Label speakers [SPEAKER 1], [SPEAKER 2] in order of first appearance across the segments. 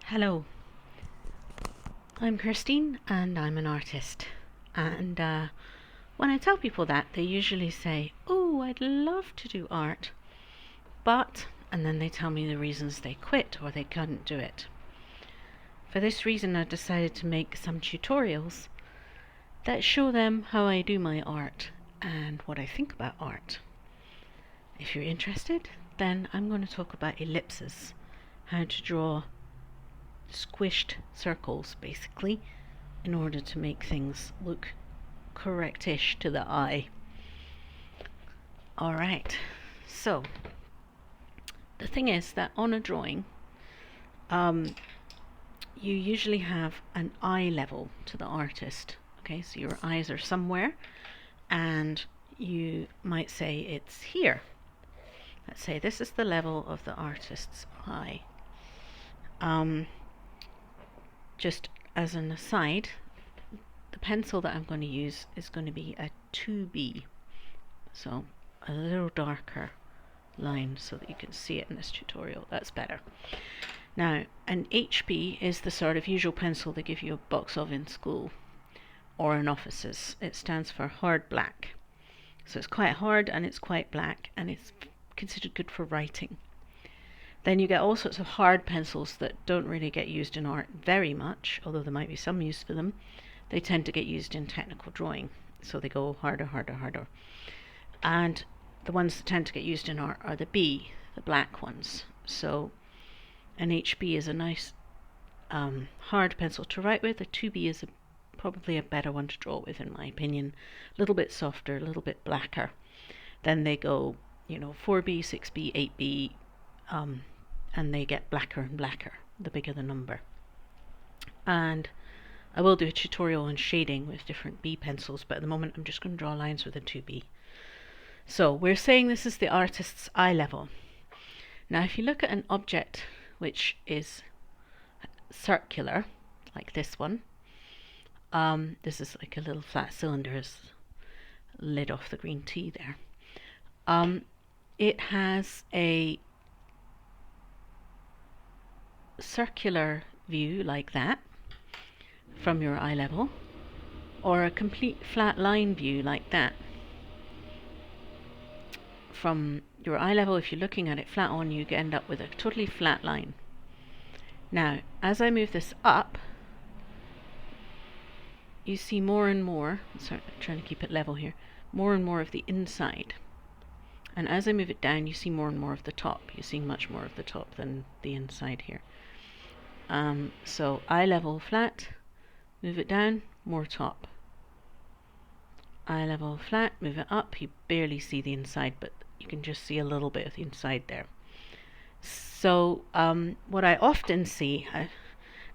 [SPEAKER 1] Hello, I'm Kirsteen and I'm an artist. And when I tell people that, they usually say, "Oh, I'd love to do art, but," and then they tell me the reasons they quit or they couldn't do it. For this reason, I decided to make some tutorials that show them how I do my art and what I think about art. If you're interested, then I'm going to talk about ellipses, how to draw squished circles basically in order to make things look correctish to the eye. Alright, so the thing is that on a drawing you usually have an eye level to the artist. Okay, so your eyes are somewhere and you might say it's here. Let's say this is the level of the artist's eye. Just as an aside, the pencil that I'm going to use is going to be a 2B, so a little darker line so that you can see it in this tutorial. That's better. Now, an HB is the sort of usual pencil they give you a box of in school or in offices. It stands for hard black. So it's quite hard and it's quite black and it's considered good for writing. Then you get all sorts of hard pencils that don't really get used in art very much, although there might be some use for them. They tend to get used in technical drawing, so they go harder, harder, harder. And the ones that tend to get used in art are the B, the black ones. So an HB is a nice hard pencil to write with. A 2B is probably a better one to draw with, in my opinion. A little bit softer, a little bit blacker. Then they go, 4B, 6B, 8B, and they get blacker and blacker the bigger the number. And I will do a tutorial on shading with different B pencils, but at the moment I'm just going to draw lines with a 2B. So we're saying this is the artist's eye level. Now if you look at an object which is circular, like this one, this is like a little flat cylinder, lid off the green tea there. It has a circular view like that from your eye level, or a complete flat line view like that from your eye level. If you're looking at it flat on, you end up with a totally flat line. Now as I move this up, you see more and more, sorry, I'm trying to keep it level here, more and more of the inside. And as I move it down, you see more and more of the top. You see much more of the top than the inside here. So eye level flat, move it down, more top. Eye level flat, move it up, you barely see the inside, but you can just see a little bit of the inside there. So what I often see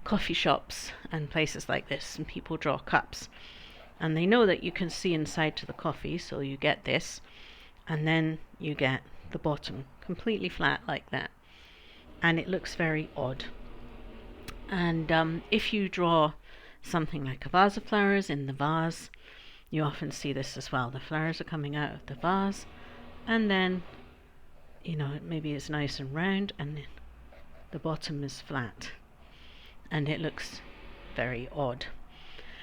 [SPEAKER 1] coffee shops and places like this, and people draw cups and they know that you can see inside to the coffee, so you get this, and then you get the bottom completely flat like that, and it looks very odd. And if you draw something like a vase of flowers in the vase, you often see this as well. The flowers are coming out of the vase, and then maybe it's nice and round and then the bottom is flat, and it looks very odd.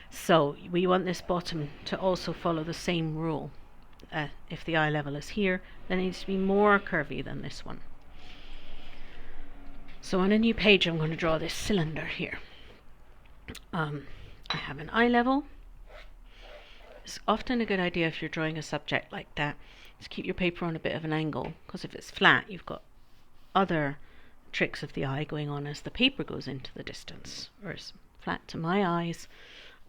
[SPEAKER 1] So we want this bottom to also follow the same rule. If the eye level is here, then it needs to be more curvy than this one. So on a new page I'm going to draw this cylinder here. I have an eye level. It's often a good idea if you're drawing a subject like that to keep your paper on a bit of an angle, because if it's flat you've got other tricks of the eye going on as the paper goes into the distance. Whereas flat to my eyes,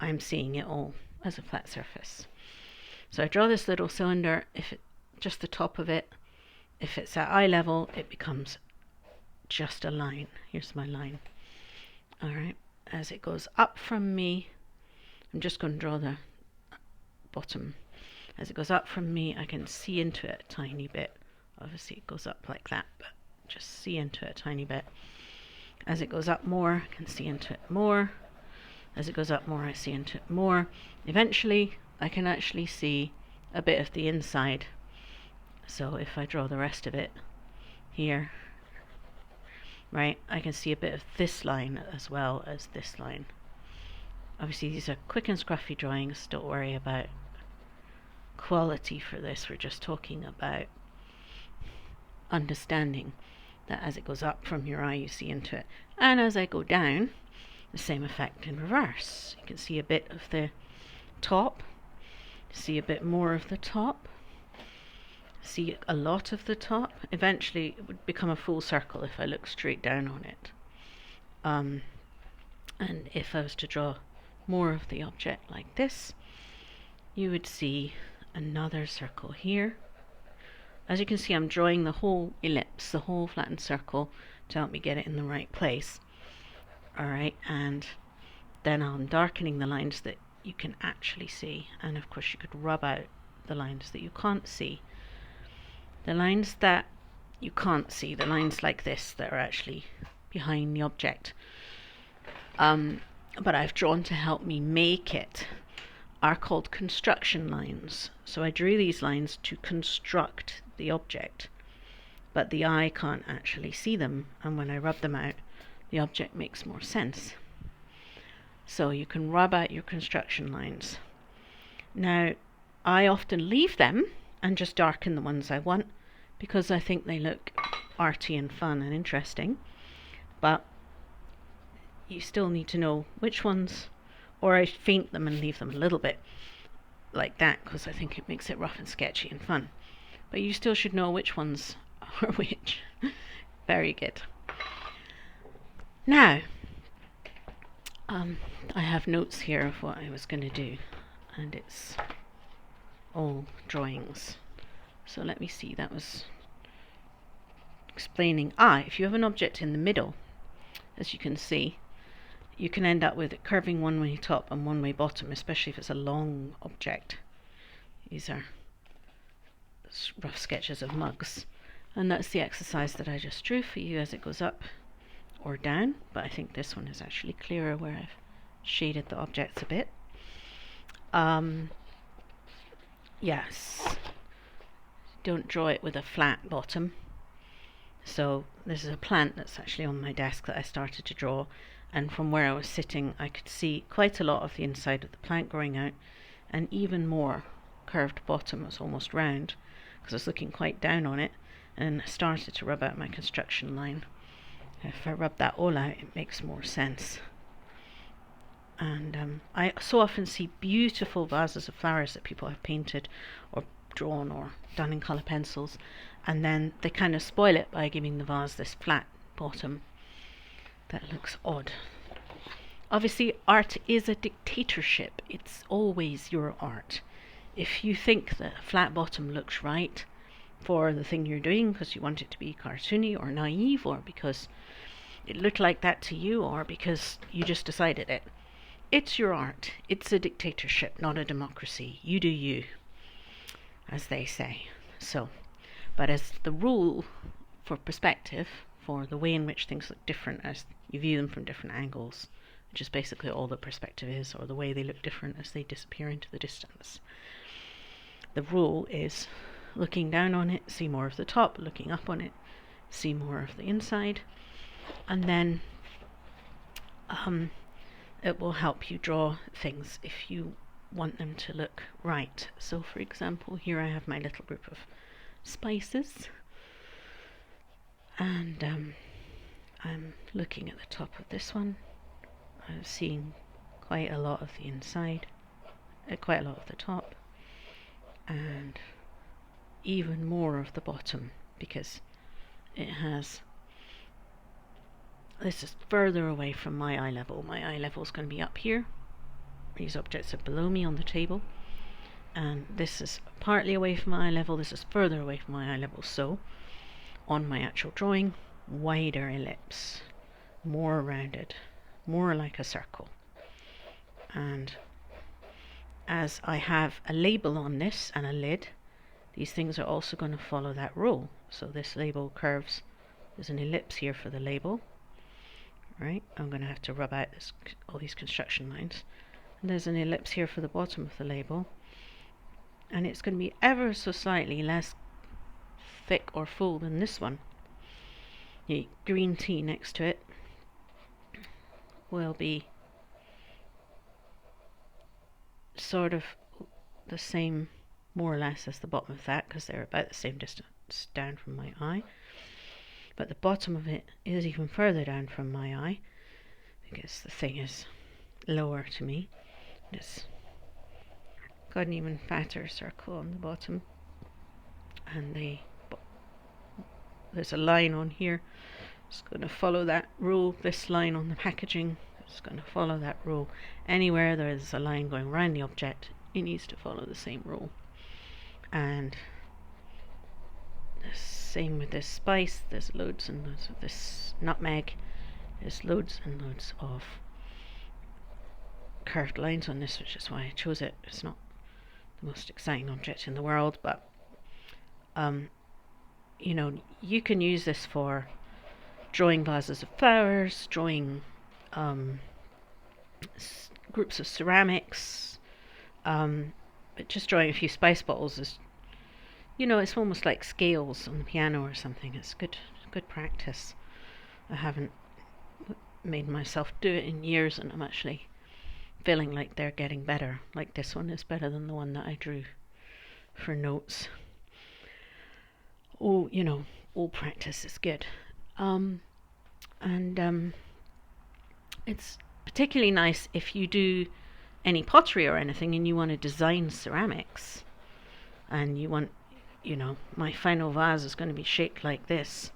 [SPEAKER 1] I'm seeing it all as a flat surface. So I draw this little cylinder. If just the top of it, if it's at eye level, it becomes just a line. Here's my line. Alright, as it goes up from me, I'm just going to draw the bottom. As it goes up from me, I can see into it a tiny bit. Obviously it goes up like that, but just see into it a tiny bit. As it goes up more, I can see into it more. As it goes up more, I see into it more. Eventually I can actually see a bit of the inside. So if I draw the rest of it here, right? I can see a bit of this line as well as this line. Obviously these are quick and scruffy drawings, don't worry about quality for this, we're just talking about understanding that as it goes up from your eye you see into it, and as I go down, the same effect in reverse. You can see a bit of the top, see a bit more of the top, see a lot of the top. Eventually it would become a full circle if I look straight down on it. And if I was to draw more of the object like this, you would see another circle here. As you can see, I'm drawing the whole ellipse, the whole flattened circle, to help me get it in the right place. Alright, and then I'm darkening the lines that you can actually see, and of course you could rub out the lines that you can't see. The lines that you can't see, the lines like this that are actually behind the object, but I've drawn to help me make it, are called construction lines. So I drew these lines to construct the object, but the eye can't actually see them, and when I rub them out, the object makes more sense. So you can rub out your construction lines. Now, I often leave them and just darken the ones I want because I think they look arty and fun and interesting, but you still need to know which ones, or I faint them and leave them a little bit like that because I think it makes it rough and sketchy and fun. But you still should know which ones are which. Very good. Now, I have notes here of what I was going to do, and it's all drawings. So let me see, that was explaining, if you have an object in the middle, as you can see, you can end up with it curving one way top and one way bottom, especially if it's a long object. These are rough sketches of mugs, and that's the exercise that I just drew for you as it goes up or down, but I think this one is actually clearer where I've shaded the objects a bit. Yes, don't draw it with a flat bottom. So this is a plant that's actually on my desk that I started to draw, and from where I was sitting I could see quite a lot of the inside of the plant growing out, and even more curved bottom. It was almost round because I was looking quite down on it, and I started to rub out my construction line. If I rub that all out, it makes more sense. And I so often see beautiful vases of flowers that people have painted or drawn or done in colour pencils, and then they kind of spoil it by giving the vase this flat bottom that looks odd. Obviously, art is a dictatorship. It's always your art. If you think that a flat bottom looks right for the thing you're doing because you want it to be cartoony or naive, or because it looked like that to you, or because you just decided it, it's your art. It's a dictatorship, not a democracy. You do you, as they say. So, but as the rule for perspective, for the way in which things look different as you view them from different angles, which is basically all the perspective is, or the way they look different as they disappear into the distance. The rule is looking down on it, see more of the top, looking up on it, see more of the inside, and then it will help you draw things if you want them to look right. So for example, here I have my little group of spices, and I'm looking at the top of this one. I'm seeing quite a lot of the inside, quite a lot of the top, and even more of the bottom, because it has, this is further away from my eye level. My eye level is going to be up here. These objects are below me on the table, and this is partly away from my eye level, this is further away from my eye level. So on my actual drawing, wider ellipse, more rounded, more like a circle. And as I have a label on this and a lid, these things are also going to follow that rule. So this label curves, there's an ellipse here for the label, right? I'm going to have to rub out all these construction lines, and there's an ellipse here for the bottom of the label, and it's going to be ever so slightly less thick or full than this one. the green tea next to it will be sort of the same, more or less, as the bottom of that, because they're about the same distance down from my eye. But the bottom of it is even further down from my eye because the thing is lower to me. It's got an even fatter circle on the bottom, and there's a line on here. It's going to follow that rule. This line on the packaging is going to follow that rule. Anywhere there's a line going around the object, it needs to follow the same rule. And the same with this spice. There's loads and loads of this nutmeg. There's loads and loads of curved lines on this, which is why I chose it. It's not the most exciting object in the world, but you know, you can use this for drawing vases of flowers, drawing groups of ceramics, but just drawing a few spice bottles is, you know, it's almost like scales on the piano or something. It's good practice. I haven't made myself do it in years, and I'm actually feeling like they're getting better. Like this one is better than the one that I drew for notes. Oh, you know, all practice is good. It's particularly nice if you do any pottery or anything and you want to design ceramics, and you want, you know, my final vase is going to be shaped like this.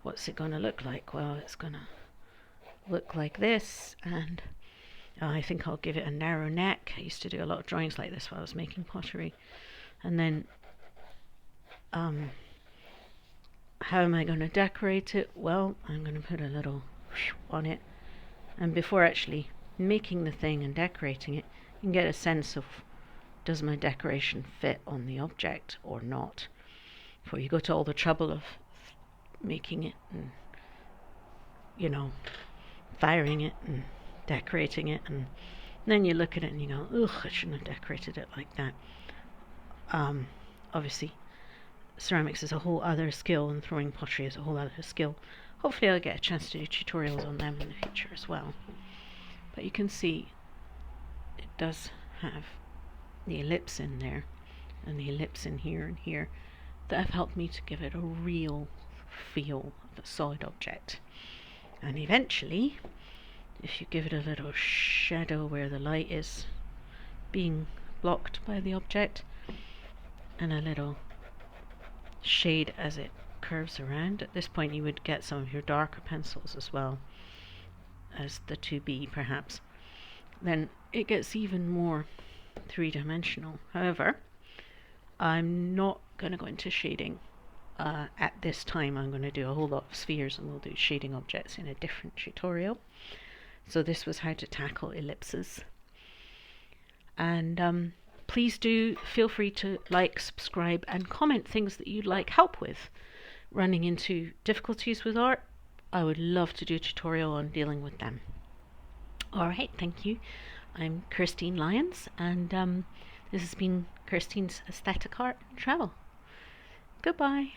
[SPEAKER 1] What's it going to look like? Well, it's going to look like this, and I think I'll give it a narrow neck. I used to do a lot of drawings like this while I was making pottery. And then how am I going to decorate it? Well, I'm going to put a little on it, and before actually making the thing and decorating it, you can get a sense of, does my decoration fit on the object or not, before you go to all the trouble of making it and, you know, firing it and decorating it, and then you look at it and you go, ugh, I shouldn't have decorated it like that. Obviously ceramics is a whole other skill, and throwing pottery is a whole other skill. Hopefully I'll get a chance to do tutorials on them in the future as well. But you can see it does have the ellipse in there and the ellipse in here and here that have helped me to give it a real feel of a solid object. And eventually, if you give it a little shadow where the light is being blocked by the object, and a little shade as it curves around, at this point you would get some of your darker pencils as well as the 2B perhaps, then it gets even more three-dimensional. However, I'm not going to go into shading at this time. I'm going to do a whole lot of spheres, and we'll do shading objects in a different tutorial. So this was how to tackle ellipses. And please do feel free to like, subscribe, and comment things that you'd like help with. Running into difficulties with art, I would love to do a tutorial on dealing with them. Alright, thank you. I'm Kirsteen Lyons, and this has been Kirsteen's Aesthetic Art and Travel. Goodbye.